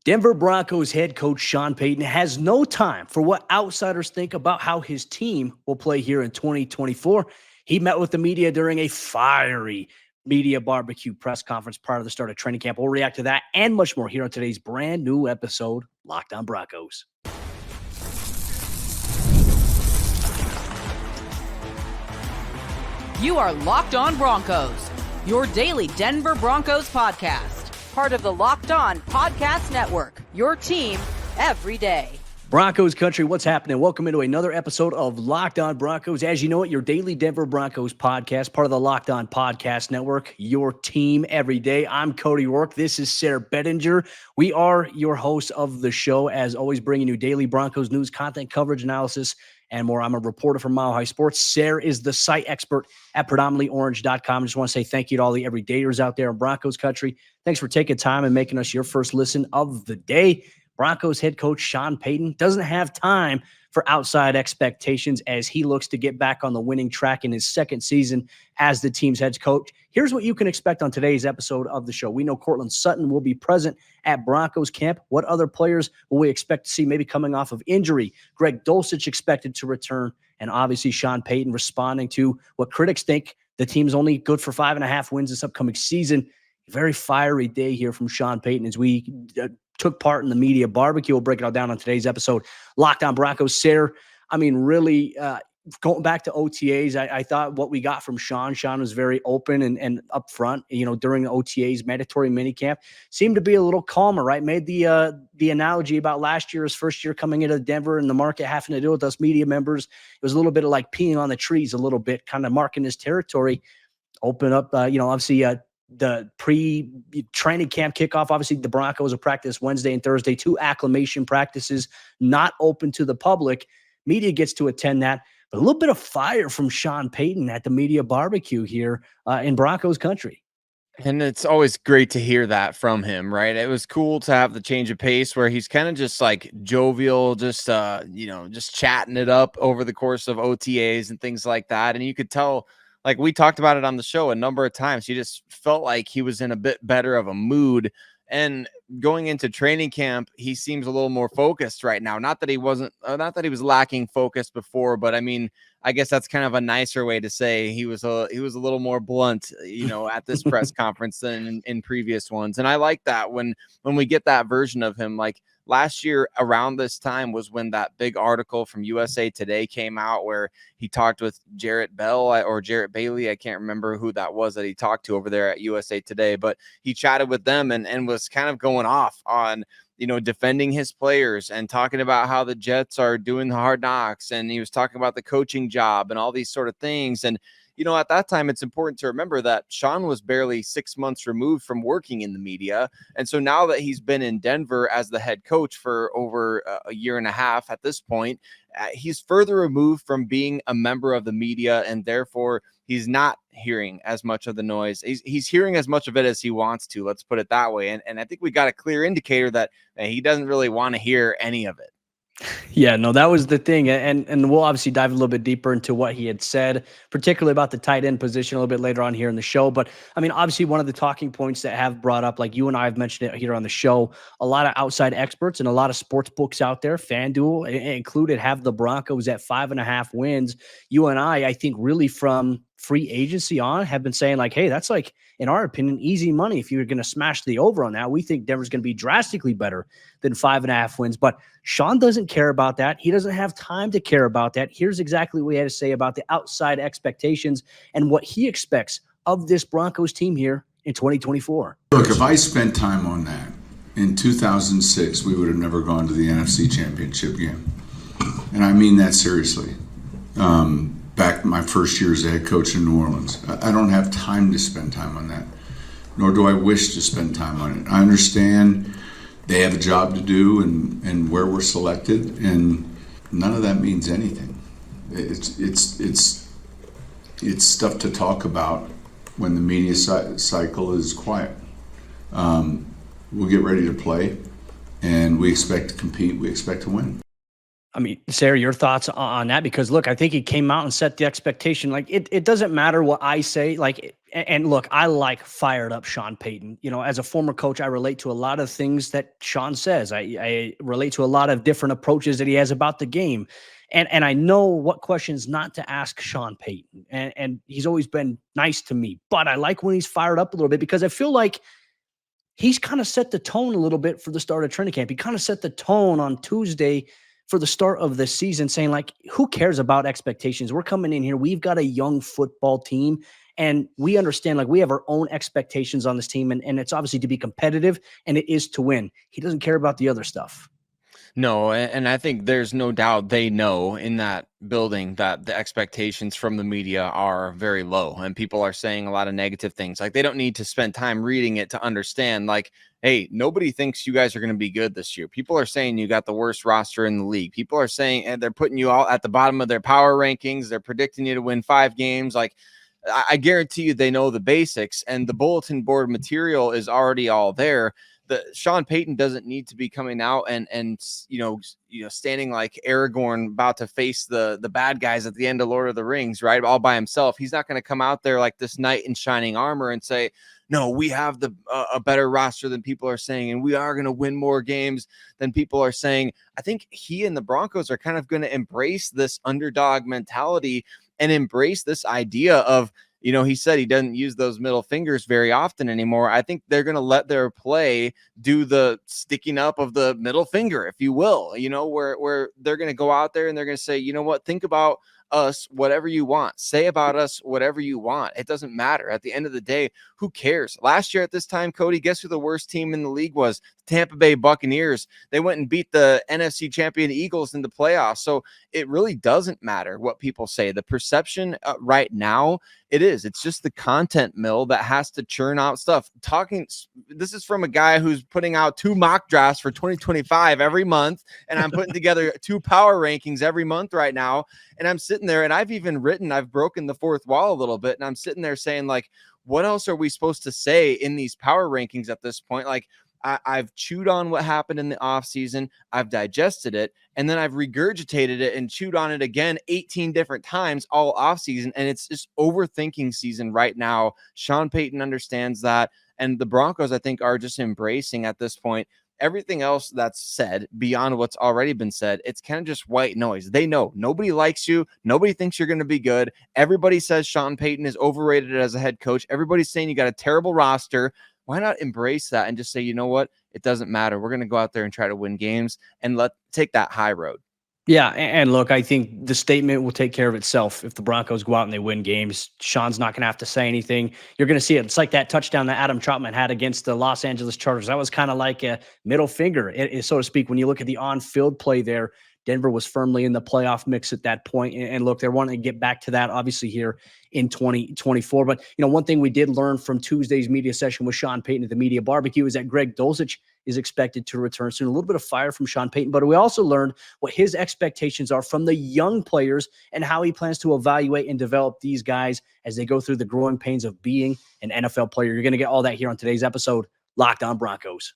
Denver Broncos head coach Sean Payton has no time for what outsiders think about how his team will play here in 2024. He met with the media during a fiery media barbecue press conference prior to the start of training camp. We'll react to that and much more here on today's brand new episode, Locked On Broncos. You are Locked On Broncos, your daily Denver Broncos podcast. Part of the Locked On Podcast Network, your team every day. Broncos Country, what's happening? Welcome into another episode of Locked On Broncos. As you know it, your daily Denver Broncos podcast, part of the Locked On Podcast Network, your team every day. I'm Cody Roark. This is Sayre Bedinger. We are your hosts of the show, as always, bringing you daily Broncos news, content, coverage, analysis, and more. I'm a reporter from Mile High Sports. Sayre is the site expert at predominantlyorange.com. I just want to say thank you to all the everydayers out there in Broncos Country. Thanks for taking time and making us your first listen of the day. Broncos head coach Sean Payton doesn't have time for outside expectations as he looks to get back on the winning track in his second season as the team's head coach. Here's what you can expect on today's episode of the show. We know Courtland Sutton will be present at Broncos camp. What other players will we expect to see maybe coming off of injury? Greg Dulcich expected to return, and obviously Sean Payton responding to what critics think the team's only good for 5.5 wins this upcoming season. A very fiery day here from Sean Payton as we took part in the media barbecue. We'll break it all down on today's episode. Locked On Broncos. Sayre, I mean, really going back to OTAs, I thought what we got from Sean was very open and upfront, during the OTAs, mandatory minicamp, seemed to be a little calmer, right? Made the analogy about last year, his first year coming into Denver and the market having to deal with us media members. It was a little bit of like peeing on the trees a little bit, kind of marking his territory. Open up, obviously, the pre-training camp kickoff. Obviously, the Broncos will practice Wednesday and Thursday, 2 acclimation practices, not open to the public. Media gets to attend that. But a little bit of fire from Sean Payton at the media barbecue here in Broncos Country. And it's always great to hear that from him, right? It was cool to have the change of pace where he's kind of just like jovial, just chatting it up over the course of OTAs and things like that. And you could tell, like we talked about it on the show a number of times, he just felt like he was in a bit better of a mood. And going into training camp, he seems a little more focused right now. Not that he was lacking focus before, but I mean, I guess that's kind of a nicer way to say he was a little more blunt, at this press conference than in previous ones. And I like that when we get that version of him. Like last year around this time was when that big article from USA Today came out where he talked with Jarrett Bailey. I can't remember who that was that he talked to over there at USA Today, but he chatted with them and was kind of going off on, defending his players and talking about how the Jets are doing the hard knocks. And he was talking about the coaching job and all these sort of things. And, at that time, it's important to remember that Sean was barely 6 months removed from working in the media. And so now that he's been in Denver as the head coach for over a year and a half at this point, he's further removed from being a member of the media, and therefore he's not hearing as much of the noise. He's hearing as much of it as he wants to, let's put it that way. And I think we got a clear indicator that he doesn't really want to hear any of it. Yeah, no, that was the thing. And we'll obviously dive a little bit deeper into what he had said, particularly about the tight end position a little bit later on here in the show. But I mean, obviously one of the talking points that have brought up, like you and I have mentioned it here on the show, a lot of outside experts and a lot of sports books out there, FanDuel included, have the Broncos at 5.5 wins. You and I think really from free agency on have been saying like, hey, that's like, in our opinion, easy money. If you're going to smash the over on that, we think Denver's going to be drastically better than 5.5 wins. But Sean doesn't care about that. He doesn't have time to care about that. Here's exactly what he had to say about the outside expectations and what he expects of this Broncos team here in 2024. Look, if I spent time on that in 2006, we would have never gone to the NFC Championship game. And I mean that seriously. Back my first year as a head coach in New Orleans. I don't have time to spend time on that, nor do I wish to spend time on it. I understand they have a job to do and where we're selected, and none of that means anything. It's stuff to talk about when the media cycle is quiet. We'll get ready to play, and we expect to compete. We expect to win. I mean, Sayre, your thoughts on that? Because look, I think he came out and set the expectation. Like it doesn't matter what I say. And look, I like fired up Sean Payton. You know, as a former coach, I relate to a lot of things that Sean says. I relate to a lot of different approaches that he has about the game. And I know what questions not to ask Sean Payton. And he's always been nice to me. But I like when he's fired up a little bit because I feel like he's kind of set the tone a little bit for the start of training camp. He kind of set the tone on Tuesday for the start of the season, saying, like, who cares about expectations? We're coming in here. We've got a young football team, and we understand, like, we have our own expectations on this team, and it's obviously to be competitive, and it is to win. He doesn't care about the other stuff. No, and I think there's no doubt they know in that building that the expectations from the media are very low, and people are saying a lot of negative things. Like, they don't need to spend time reading it to understand, like, hey, nobody thinks you guys are going to be good this year. People are saying you got the worst roster in the league. People are saying, and they're putting you all at the bottom of their power rankings. They're predicting you to win 5 games. Like, I guarantee you they know the basics, and the bulletin board material is already all there. The Sean Payton doesn't need to be coming out and standing like Aragorn about to face the bad guys at the end of Lord of the Rings, right? All by himself. He's not going to come out there like this knight in shining armor and say, no, we have a better roster than people are saying, and we are going to win more games than people are saying. I think he and the Broncos are kind of going to embrace this underdog mentality and embrace this idea of, he said he doesn't use those middle fingers very often anymore. I think they're going to let their play do the sticking up of the middle finger, if you will, where they're going to go out there and they're going to say, you know what, think about us whatever you want. Say about us whatever you want. It doesn't matter. At the end of the day, who cares? Last year at this time, Cody, guess who the worst team in the league was? Tampa Bay Buccaneers. They went and beat the NFC champion Eagles in the playoffs. So it really doesn't matter what people say. The perception right now, it's just the content mill that has to churn out stuff. This is from a guy who's putting out 2 mock drafts for 2025 every month, and I'm putting together 2 power rankings every month right now. And I'm sitting there, and I've broken the fourth wall a little bit, and I'm sitting there saying, like, what else are we supposed to say in these power rankings at this point? Like, I've chewed on what happened in the offseason. I've digested it, and then I've regurgitated it and chewed on it again 18 different times all offseason, and it's just overthinking season right now. Sean Payton understands that, and the Broncos, I think, are just embracing at this point everything else that's said beyond what's already been said. It's kind of just white noise. They know nobody likes you. Nobody thinks you're going to be good. Everybody says Sean Payton is overrated as a head coach. Everybody's saying you got a terrible roster. Why not embrace that and just say, you know what? It doesn't matter. We're going to go out there and try to win games and take that high road. Yeah, and look, I think the statement will take care of itself. If the Broncos go out and they win games, Sean's not going to have to say anything. You're going to see it. It's like that touchdown that Adam Trautman had against the Los Angeles Chargers. That was kind of like a middle finger, so to speak. When you look at the on-field play there, Denver was firmly in the playoff mix at that point. And look, they're wanting to get back to that, obviously, here in 2024. But, one thing we did learn from Tuesday's media session with Sean Payton at the media barbecue is that Greg Dulcich is expected to return soon. A little bit of fire from Sean Payton, but we also learned what his expectations are from the young players and how he plans to evaluate and develop these guys as they go through the growing pains of being an NFL player. You're going to get all that here on today's episode, Locked On Broncos.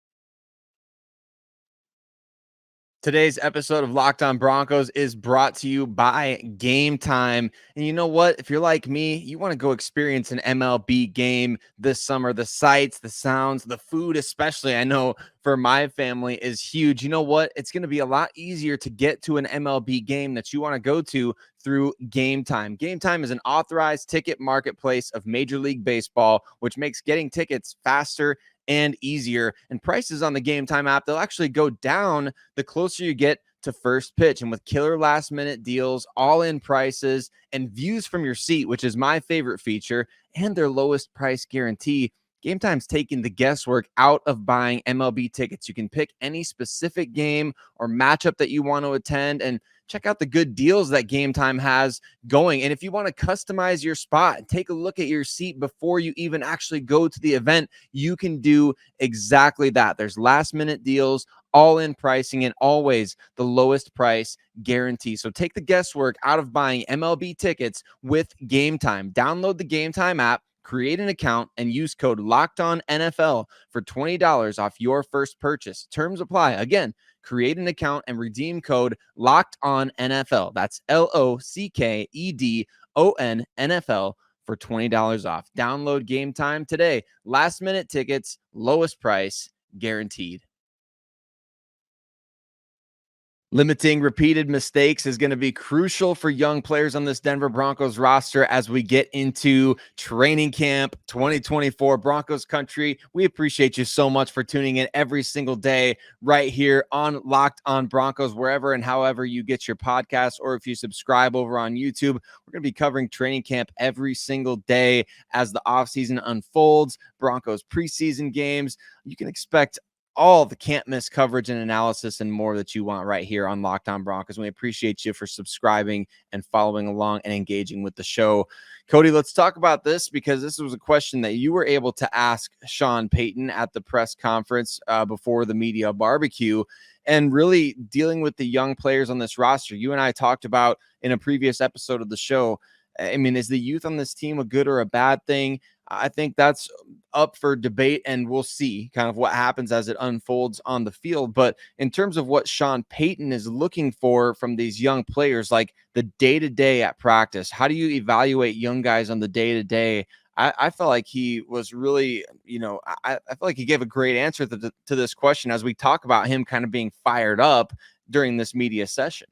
Today's episode of Locked On Broncos is brought to you by Game Time. And you know what? If you're like me, you want to go experience an MLB game this summer. The sights, the sounds, the food, especially, I know for my family, is huge. You know what? It's going to be a lot easier to get to an MLB game that you want to go to through Game Time. Game Time is an authorized ticket marketplace of Major League Baseball, which makes getting tickets faster and easier. And prices on the Game Time app, they'll actually go down the closer you get to first pitch. And with killer last minute deals, all-in prices, and views from your seat, which is my favorite feature, and their lowest price guarantee, Game Time's taking the guesswork out of buying MLB tickets. You can pick any specific game or matchup that you want to attend, and check out the good deals that Game Time has going. And if you want to customize your spot and take a look at your seat before you even actually go to the event, you can do exactly that. There's last minute deals, all-in pricing, and always the lowest price guarantee. So take the guesswork out of buying MLB tickets with Game Time. Download the Game Time app, Create an account and use code LOCKEDONNFL for $20 off your first purchase. Terms apply. Again, create an account and redeem code LOCKEDONNFL. That's LOCKEDONNFL for $20 off. Download Game Time today. Last minute tickets, lowest price, guaranteed. Limiting repeated mistakes is going to be crucial for young players on this Denver Broncos roster as we get into training camp 2024 Broncos Country. We appreciate you so much for tuning in every single day right here on Locked On Broncos, wherever and however you get your podcasts, or if you subscribe over on YouTube. We're going to be covering training camp every single day as the offseason unfolds, Broncos preseason games. You can expect all the can't miss coverage and analysis and more that you want right here on Locked On Broncos. We appreciate you for subscribing and following along and engaging with the show. Cody, let's talk about this because this was a question that you were able to ask Sean Payton at the press conference before the media barbecue, and really dealing with the young players on this roster. You and I talked about in a previous episode of the show. I mean, is the youth on this team a good or a bad thing? I think that's up for debate, and we'll see kind of what happens as it unfolds on the field. But in terms of what Sean Payton is looking for from these young players, like the day-to-day at practice, how do you evaluate young guys on the day-to-day? I felt like he was really, I feel like he gave a great answer to this question as we talk about him kind of being fired up during this media session.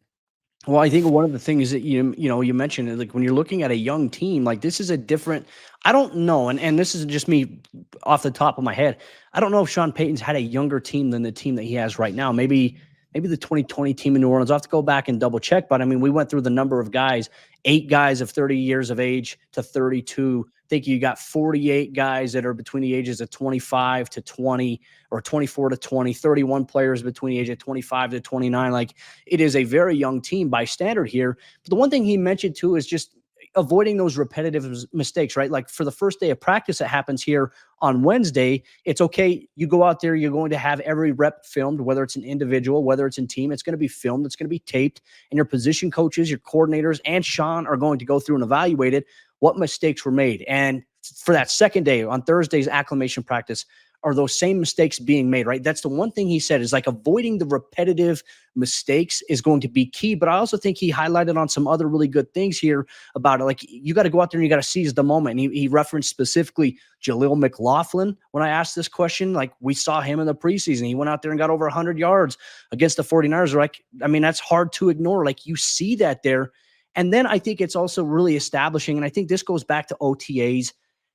Well, I think one of the things that you mentioned is, like, when you're looking at a young team, like, this is a different, I don't know, and this is just me off the top of my head. I don't know if Sean Payton's had a younger team than the team that he has right now. Maybe the 2020 team in New Orleans. I'll have to go back and double check, but I mean, we went through the number of guys, 8 guys of 30 years of age to 32. I think you got 48 guys that are between the ages of 25 to 20 or 24 to 20, 31 players between the age of 25 to 29. Like, it is a very young team by standard here. But the one thing he mentioned too is just avoiding those repetitive mistakes, right? Like, for the first day of practice that happens here on Wednesday, it's okay. You go out there, you're going to have every rep filmed, whether it's an individual, whether it's in team, it's going to be filmed, it's going to be taped, and your position coaches, your coordinators, and Sean are going to go through and evaluate it, what mistakes were made. And for that second day, on Thursday's acclimation practice, are those same mistakes being made, right? That's the one thing he said, is like avoiding the repetitive mistakes is going to be key. But I also think he highlighted on some other really good things here about it. Like, you got to go out there and you got to seize the moment. And he referenced specifically Jaleel McLaughlin. When I asked this question, like, we saw him in the preseason. He went out there and got over 100 yards against the 49ers. Like, I mean, that's hard to ignore. Like, you see that there. And then I think it's also really establishing, and I think this goes back to OTAs,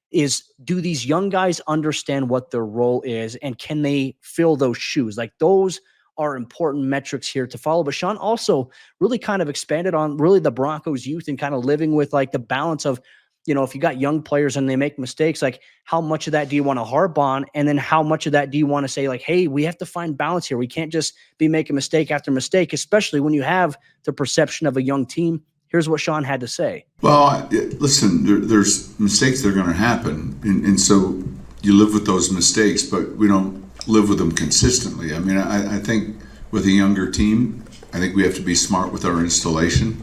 is, do these young guys understand what their role is, and can they fill those shoes? Like, those are important metrics here to follow. But Sean also really kind of expanded on really the Broncos youth and kind of living with, like, the balance of, if you got young players and they make mistakes, like, how much of that do you want to harp on? And then how much of that do you want to say, like, hey, we have to find balance here. We can't just be making mistake after mistake, especially when you have the perception of a young team. Here's what Sean had to say. Well, listen, there's mistakes that are going to happen. And so you live with those mistakes, but we don't live with them consistently. I mean, I think with a younger team, I think we have to be smart with our installation.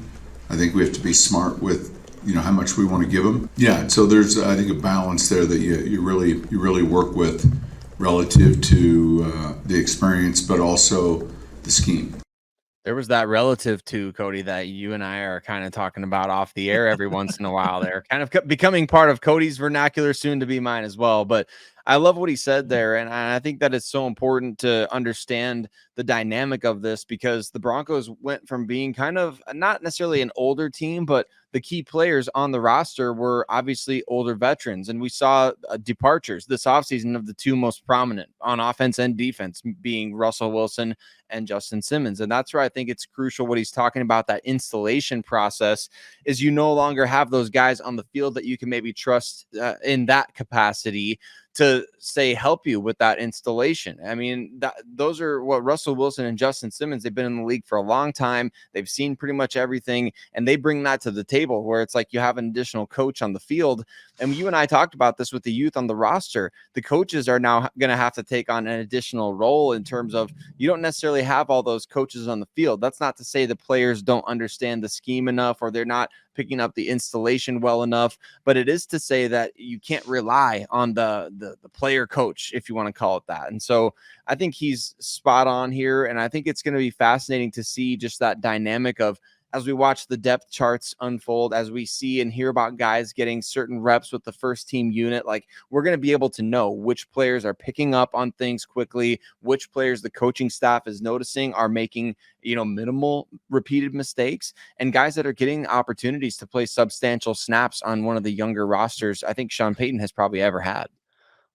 I think we have to be smart with, how much we want to give them. Yeah, so there's, I think, a balance there that you really work with relative to the experience, but also the scheme. There was that relative to, Cody, that you and I are kind of talking about off the air every once in a while. They're kind of becoming part of Cody's vernacular, soon to be mine as well. But I love what he said there. And I think that it's so important to understand the dynamic of this, because the Broncos went from being kind of not necessarily an older team, but the key players on the roster were obviously older veterans. And we saw departures this offseason of the two most prominent on offense and defense, being Russell Wilson and Justin Simmons. And that's where I think it's crucial what he's talking about, that installation process, is you no longer have those guys on the field that you can maybe trust in that capacity to say help you with that installation. I mean, those are what Russell Wilson and Justin Simmons, they've been in the league for a long time. They've seen pretty much everything, and they bring that to the table, where it's like you have an additional coach on the field. And you and I talked about this with the youth on the roster. The coaches are now going to have to take on an additional role in terms of, you don't necessarily have all those coaches on the field. That's not to say the players don't understand the scheme enough, or they're not picking up the installation well enough. But it is to say that you can't rely on the player coach, if you want to call it that. And so I think he's spot on here. And I think it's going to be fascinating to see just that dynamic of, as we watch the depth charts unfold, as we see and hear about guys getting certain reps with the first team unit, like we're going to be able to know which players are picking up on things quickly, which players the coaching staff is noticing are making, minimal repeated mistakes, and guys that are getting opportunities to play substantial snaps on one of the younger rosters I think Sean Payton has probably ever had.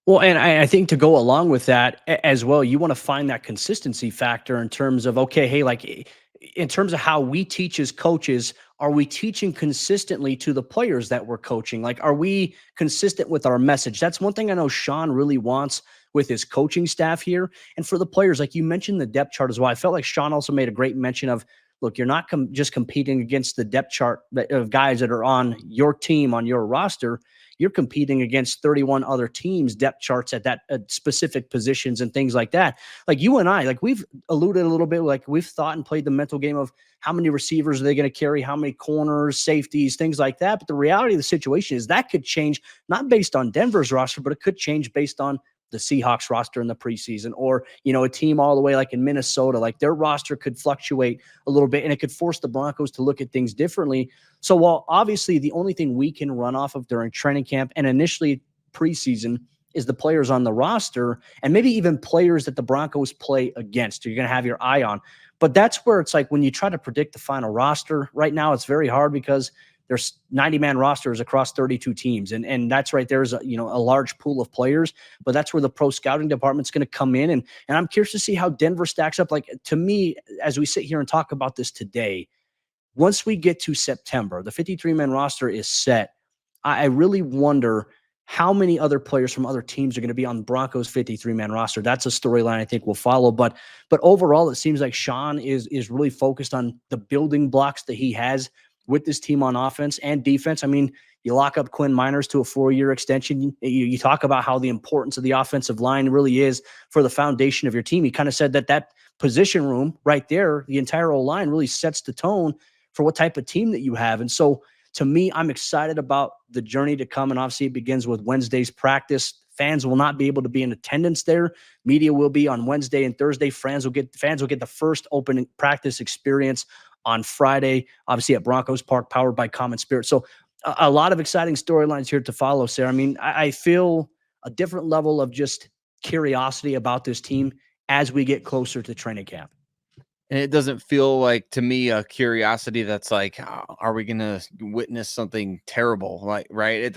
Well, and I think to go along with that as well, you want to find that consistency factor in terms of, okay, hey, like in terms of how we teach as coaches, are we teaching consistently to the players that we're coaching? Like, are we consistent with our message? That's one thing I know Sean really wants with his coaching staff here. And for the players, like you mentioned the depth chart as well. I felt like Sean also made a great mention of, look, you're not just competing against the depth chart of guys that are on your team, on your roster. You're competing against 31 other teams' depth charts at that specific positions and things like that. Like you and I, like we've alluded a little bit, like we've thought and played the mental game of how many receivers are they going to carry, how many corners, safeties, things like that. But the reality of the situation is that could change, not based on Denver's roster, but it could change based on the Seahawks roster in the preseason, or, a team all the way like in Minnesota, like their roster could fluctuate a little bit and it could force the Broncos to look at things differently. So while obviously the only thing we can run off of during training camp and initially preseason is the players on the roster and maybe even players that the Broncos play against, you're going to have your eye on. But that's where it's like when you try to predict the final roster right now, it's very hard because there's 90-man rosters across 32 teams. And that's right. There's a large pool of players, but that's where the pro scouting department's going to come in. And I'm curious to see how Denver stacks up. Like, to me, as we sit here and talk about this today, once we get to September, the 53-man roster is set. I really wonder how many other players from other teams are going to be on the Broncos 53-man roster. That's a storyline I think we'll follow. But overall, it seems like Sean is really focused on the building blocks that he has with this team on offense and defense. I mean, you lock up Quinn Miners to a 4-year extension. You talk about how the importance of the offensive line really is for the foundation of your team. He kind of said that position room right there, the entire O-line really sets the tone for what type of team that you have. And so to me, I'm excited about the journey to come. And obviously it begins with Wednesday's practice. Fans will not be able to be in attendance there. Media will be on Wednesday and Thursday. Fans will get the first opening practice experience on Friday, obviously at Broncos Park, powered by Common Spirit. So a lot of exciting storylines here to follow, Sayre. I mean, I feel a different level of just curiosity about this team as we get closer to training camp. And it doesn't feel like, to me, a curiosity that's like, are we going to witness something terrible? Like, right.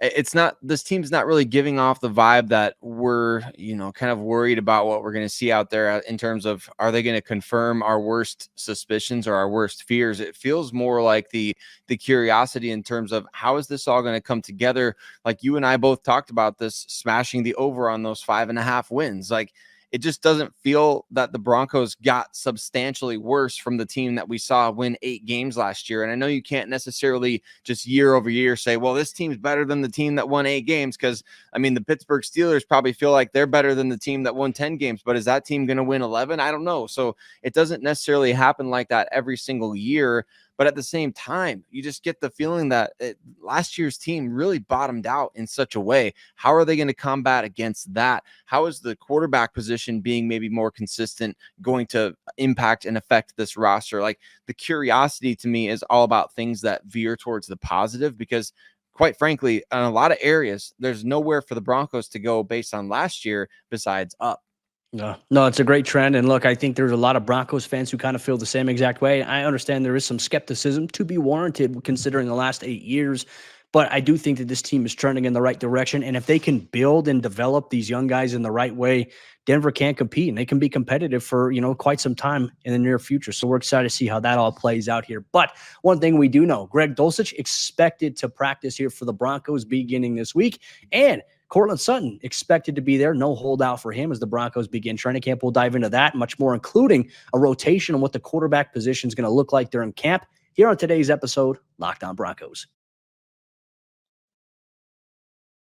It's not, this team's not really giving off the vibe that we're, kind of worried about what we're going to see out there in terms of, are they going to confirm our worst suspicions or our worst fears? It feels more like the curiosity in terms of how is this all going to come together? Like you and I both talked about this, smashing the over on those 5.5 wins. Like, it just doesn't feel that the Broncos got substantially worse from the team that we saw win 8 games last year. And I know you can't necessarily just year over year say, well, this team's better than the team that won 8 games. Because, I mean, the Pittsburgh Steelers probably feel like they're better than the team that won 10 games. But is that team going to win 11? I don't know. So it doesn't necessarily happen like that every single year. But at the same time, you just get the feeling that last year's team really bottomed out in such a way. How are they going to combat against that? How is the quarterback position being maybe more consistent going to impact and affect this roster? Like, the curiosity to me is all about things that veer towards the positive, because quite frankly, in a lot of areas, there's nowhere for the Broncos to go based on last year besides up. No, it's a great trend. And look, I think there's a lot of Broncos fans who kind of feel the same exact way. I understand there is some skepticism to be warranted considering the last 8 years, but I do think that this team is trending in the right direction. And if they can build and develop these young guys in the right way, Denver can compete and they can be competitive for, quite some time in the near future. So we're excited to see how that all plays out here. But one thing we do know, Greg Dulcich expected to practice here for the Broncos beginning this week, and Courtland Sutton expected to be there. No holdout for him as the Broncos begin training camp. We'll dive into that much more, including a rotation on what the quarterback position is going to look like during camp here on today's episode, Locked On Broncos.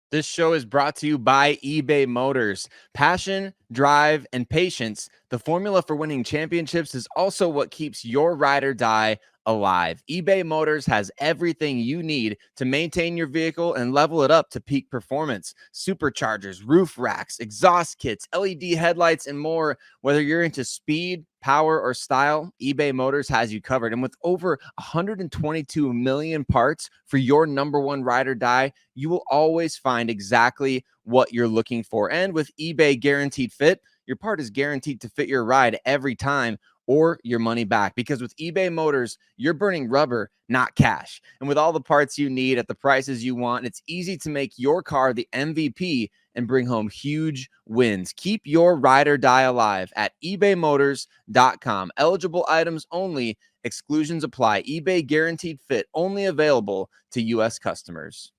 This show is brought to you by eBay Motors. Passion, drive, and patience, the formula for winning championships is also what keeps your ride or die alive. eBay Motors has everything you need to maintain your vehicle and level it up to peak performance. Superchargers, roof racks, exhaust kits, LED headlights, and more. Whether you're into speed, power, or style, eBay Motors has you covered. And with over 122 million parts for your number one ride or die, you will always find exactly what you're looking for. And with eBay Guaranteed Fit, your part is guaranteed to fit your ride every time or your money back. Because with eBay Motors, you're burning rubber, not cash. And with all the parts you need at the prices you want, it's easy to make your car the MVP and bring home huge wins. Keep your ride or die alive at ebaymotors.com. Eligible items only. Exclusions apply. eBay Guaranteed Fit only available to U.S. customers.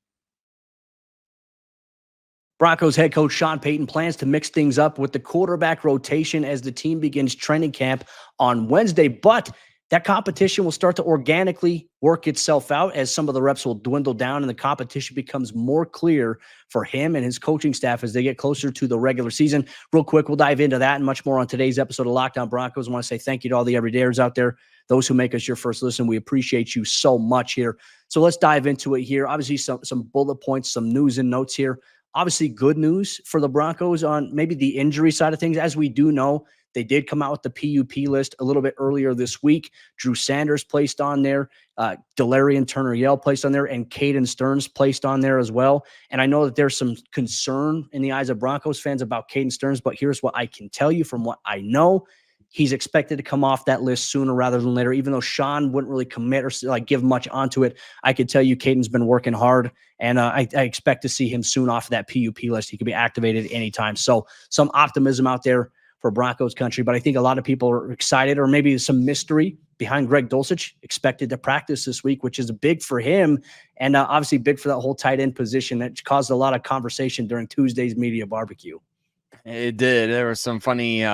Broncos head coach Sean Payton plans to mix things up with the quarterback rotation as the team begins training camp on Wednesday, but that competition will start to organically work itself out as some of the reps will dwindle down and the competition becomes more clear for him and his coaching staff as they get closer to the regular season. Real quick, we'll dive into that and much more on today's episode of Locked On Broncos. I want to say thank you to all the everydayers out there, those who make us your first listen. We appreciate you so much here. So let's dive into it here. Obviously, some bullet points, some news and notes here. Obviously, good news for the Broncos on maybe the injury side of things. As we do know, they did come out with the PUP list a little bit earlier this week. Drew Sanders placed on there, Delarian Turner-Yell placed on there, and Caden Stearns placed on there as well. And I know that there's some concern in the eyes of Broncos fans about Caden Stearns, but here's what I can tell you from what I know. He's expected to come off that list sooner rather than later, even though Sean wouldn't really commit or give much onto it. I could tell you Caden's been working hard, and I expect to see him soon off that PUP list. He could be activated anytime. So some optimism out there for Broncos country, but I think a lot of people are excited, or maybe some mystery behind Greg Dulcich, expected to practice this week, which is big for him, and obviously big for that whole tight end position. That caused a lot of conversation during Tuesday's media barbecue. It did. There was some funny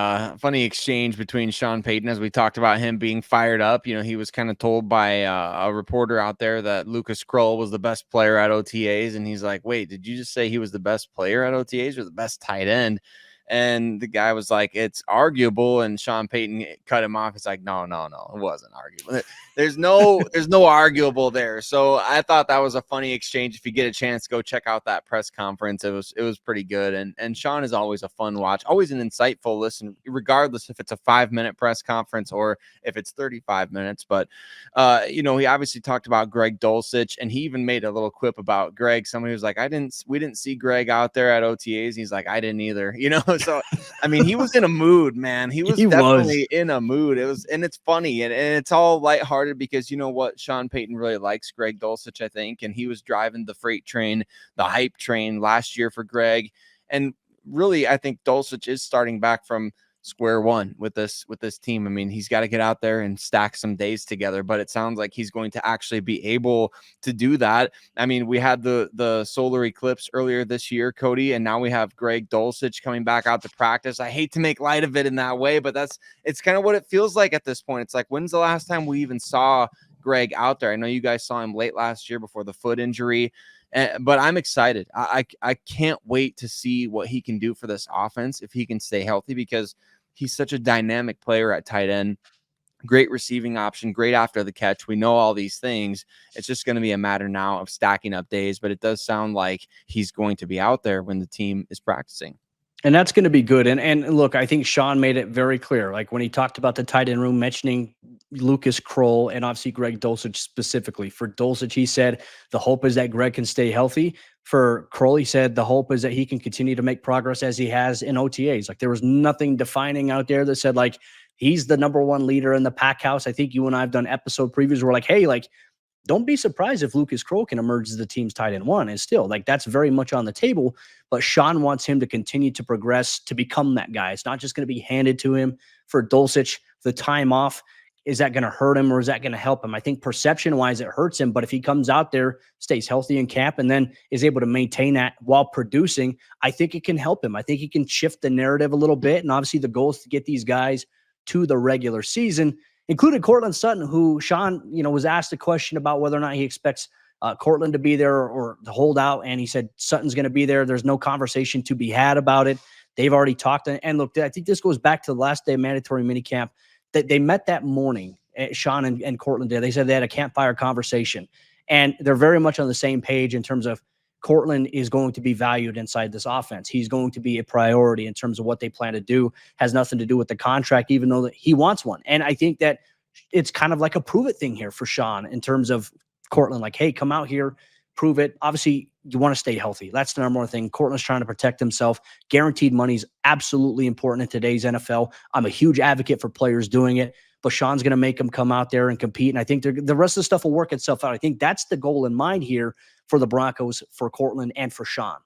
exchange between Sean Payton as we talked about him being fired up. You know, he was kind of told by a reporter out there that Lucas Krull was the best player at OTAs. And he's like, wait, did you just say he was the best player at OTAs or the best tight end? And the guy was like, it's arguable. And Sean Payton cut him off. It's like, no, it wasn't arguable. There's no arguable there. So I thought that was a funny exchange. If you get a chance, go check out that press conference. It was pretty good. And Sean is always a fun watch, always an insightful listen, regardless if it's a 5-minute press conference or if it's 35 minutes. But, he obviously talked about Greg Dulcich, and he even made a little quip about Greg. Somebody was like, we didn't see Greg out there at OTAs. He's like, I didn't either, So, I mean, he was in a mood, man. He was definitely in a mood. And it's funny and it's all lighthearted because you know what? Sean Payton really likes Greg Dulcich, I think. And he was driving the freight train, the hype train last year for Greg. And really, I think Dulcich is starting back from square one with this team. I mean, he's got to get out there and stack some days together, but it sounds like he's going to actually be able to do that. I mean, we had the solar eclipse earlier this year, Cody, and now we have Greg Dulcich coming back out to practice. I hate to make light of it in that way, but it's kind of what it feels like at this point. It's like, when's the last time we even saw Greg out there? I know you guys saw him late last year before the foot injury. But I'm excited. I can't wait to see what he can do for this offense if he can stay healthy, because he's such a dynamic player at tight end. Great receiving option, great after the catch. We know all these things. It's just going to be a matter now of stacking up days, but it does sound like he's going to be out there when the team is practicing. And that's going to be good. And look, I think Sean made it very clear. Like when he talked about the tight end room, mentioning Lucas Krull and obviously Greg Dulcich specifically. For Dulcich, he said the hope is that Greg can stay healthy. For Krull, he said the hope is that he can continue to make progress as he has in OTAs. Like there was nothing defining out there that said like he's the number one leader in the pack house. I think you and I have done episode previews where we're like, hey, like don't be surprised if Lucas Krull can emerge as the team's tight end one. And still, like that's very much on the table. But Sean wants him to continue to progress to become that guy. It's not just going to be handed to him. For Dulcich, the time off, is that going to hurt him or is that going to help him? I think perception-wise it hurts him, but if he comes out there, stays healthy in camp, and then is able to maintain that while producing, I think it can help him. I think he can shift the narrative a little bit. And obviously the goal is to get these guys to the regular season, including Courtland Sutton, who Sean, was asked a question about whether or not he expects Courtland to be there or to hold out. And he said Sutton's going to be there. There's no conversation to be had about it. They've already talked. And look, I think this goes back to the last day of mandatory minicamp that they met that morning. Sean and Courtland did. They said they had a campfire conversation, and they're very much on the same page in terms of Courtland is going to be valued inside this offense. He's going to be a priority in terms of what they plan to do. Has nothing to do with the contract, even though that he wants one. And I think that it's kind of like a prove it thing here for Sean in terms of Courtland. Like, hey, come out here, prove it. Obviously, you want to stay healthy. That's the number one thing. Courtland's trying to protect himself. Guaranteed money is absolutely important in today's NFL. I'm a huge advocate for players doing it, but Sean's going to make them come out there and compete. And I think the rest of the stuff will work itself out. I think that's the goal in mind here for the Broncos, for Courtland, and for Sean.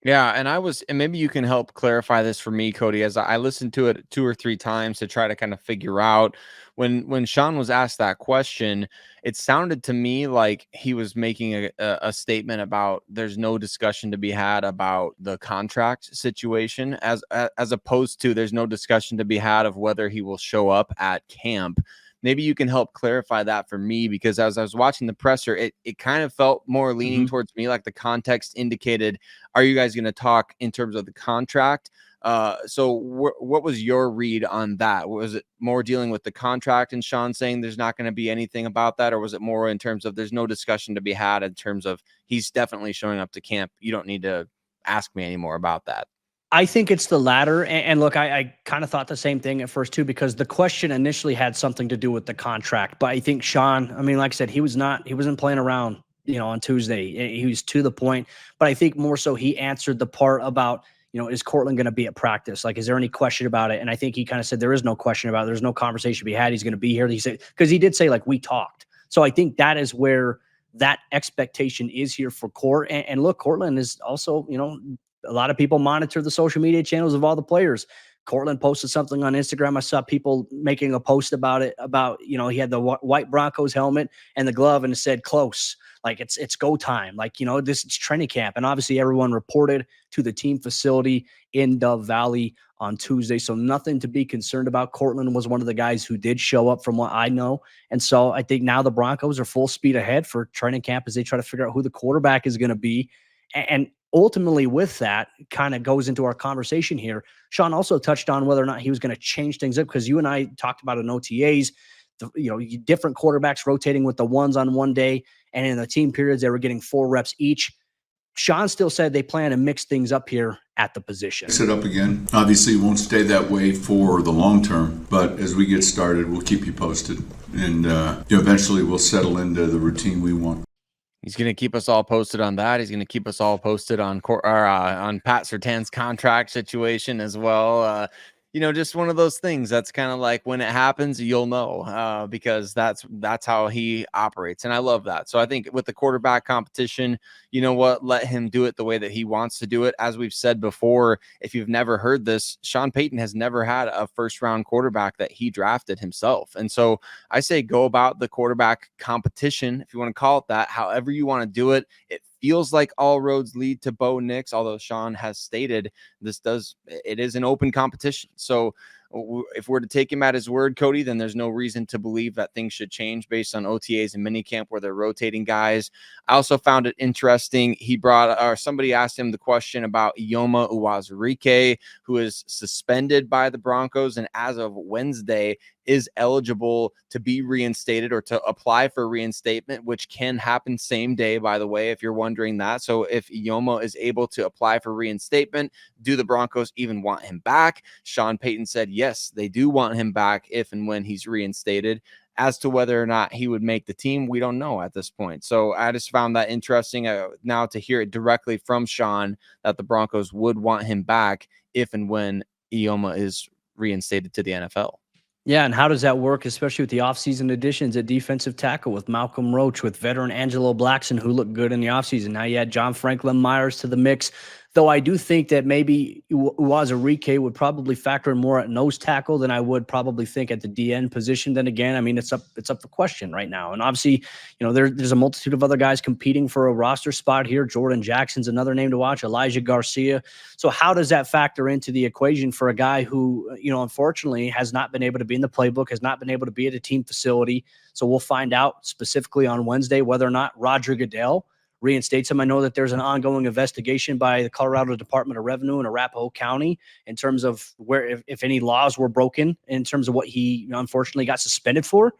Yeah, and maybe you can help clarify this for me, Cody, as I listened to it 2 or 3 times to try to kind of figure out when Sean was asked that question, it sounded to me like he was making a statement about there's no discussion to be had about the contract situation as opposed to there's no discussion to be had of whether he will show up at camp. Maybe you can help clarify that for me, because as I was watching the presser, it kind of felt more leaning towards me like the context indicated, are you guys going to talk in terms of the contract? So what was your read on that? Was it more dealing with the contract and Sean saying there's not going to be anything about that? Or was it more in terms of there's no discussion to be had in terms of he's definitely showing up to camp? You don't need to ask me anymore about that. I think it's the latter. And look, I kind of thought the same thing at first too, because the question initially had something to do with the contract. But I think Sean, I mean, like I said, he wasn't playing around, on Tuesday. He was to the point. But I think more so he answered the part about, is Courtland going to be at practice? Like, is there any question about it? And I think he kind of said there is no question about it. There's no conversation to be had. He's going to be here. He said, because he did say, like, we talked. So I think that is where that expectation is here for Court. And look, Courtland is also, a lot of people monitor the social media channels of all the players. Courtland posted something on Instagram. I saw people making a post about it, he had the white Broncos helmet and the glove, and it said close. Like it's go time. Like, this is training camp. And obviously everyone reported to the team facility in Dove Valley on Tuesday. So nothing to be concerned about. Courtland was one of the guys who did show up from what I know. And so I think now the Broncos are full speed ahead for training camp as they try to figure out who the quarterback is going to be. And ultimately with that kind of goes into our conversation here. Sean also touched on whether or not he was going to change things up, because you and I talked about in OTAs, different quarterbacks rotating with the ones on one day, and in the team periods, they were getting 4 reps each. Sean still said they plan to mix things up here at the position. Mix it up again. Obviously, it won't stay that way for the long term, but as we get started, we'll keep you posted, and eventually we'll settle into the routine we want. He's going to keep us all posted on that. He's going to keep us all posted on Pat Surtain's contract situation as well. Just one of those things that's kind of like when it happens, you'll know, because that's how he operates. And I love that. So I think with the quarterback competition, you know what, let him do it the way that he wants to do it. As we've said before, if you've never heard this, Sean Payton has never had a first round quarterback that he drafted himself. And so I say go about the quarterback competition, if you want to call it that, however you want to do it. It feels like all roads lead to Bo Nix, although Sean has stated it is an open competition. So if we're to take him at his word, Cody, then there's no reason to believe that things should change based on OTAs and minicamp where they're rotating guys. I also found it interesting. Somebody asked him the question about Ioma Uwazurike, who is suspended by the Broncos and as of Wednesday is eligible to be reinstated or to apply for reinstatement, which can happen same day, by the way, if you're wondering that. So if Ioma is able to apply for reinstatement, do the Broncos even want him back? Sean Payton said, yes, they do want him back if and when he's reinstated. As to whether or not he would make the team, we don't know at this point. So I just found that interesting now to hear it directly from Sean that the Broncos would want him back if and when Ioma is reinstated to the NFL. Yeah, and how does that work, especially with the offseason additions at defensive tackle with Malcolm Roach, with veteran Angelo Blackson, who looked good in the offseason? Now you add John Franklin Myers to the mix, though I do think that maybe Uwazurike would probably factor in more at nose tackle than I would probably think at the DN position. Then again, I mean, it's up for question right now. And obviously, there's a multitude of other guys competing for a roster spot here. Jordan Jackson's another name to watch, Elijah Garcia. So how does that factor into the equation for a guy who, unfortunately has not been able to be in the playbook, has not been able to be at a team facility? So we'll find out specifically on Wednesday whether or not Roger Goodell reinstates him. I know that there's an ongoing investigation by the Colorado Department of Revenue in Arapahoe County in terms of where, if any laws were broken in terms of what he unfortunately got suspended for.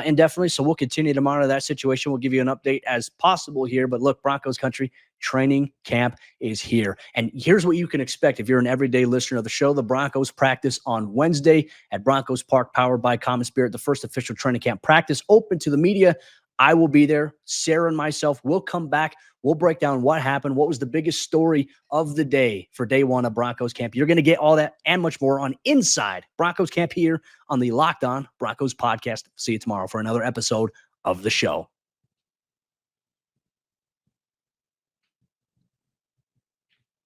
Indefinitely. So we'll continue to monitor that situation. We'll give you an update as possible here. But look, Broncos Country training camp is here. And here's what you can expect if you're an everyday listener of the show. The Broncos practice on Wednesday at Broncos Park, powered by Common Spirit, the first official training camp practice open to the media. I will be there. Sayre and myself will come back. We'll break down what happened, what was the biggest story of the day for day one of Broncos camp. You're going to get all that and much more on Inside Broncos Camp here on the Locked On Broncos podcast. See you tomorrow for another episode of the show.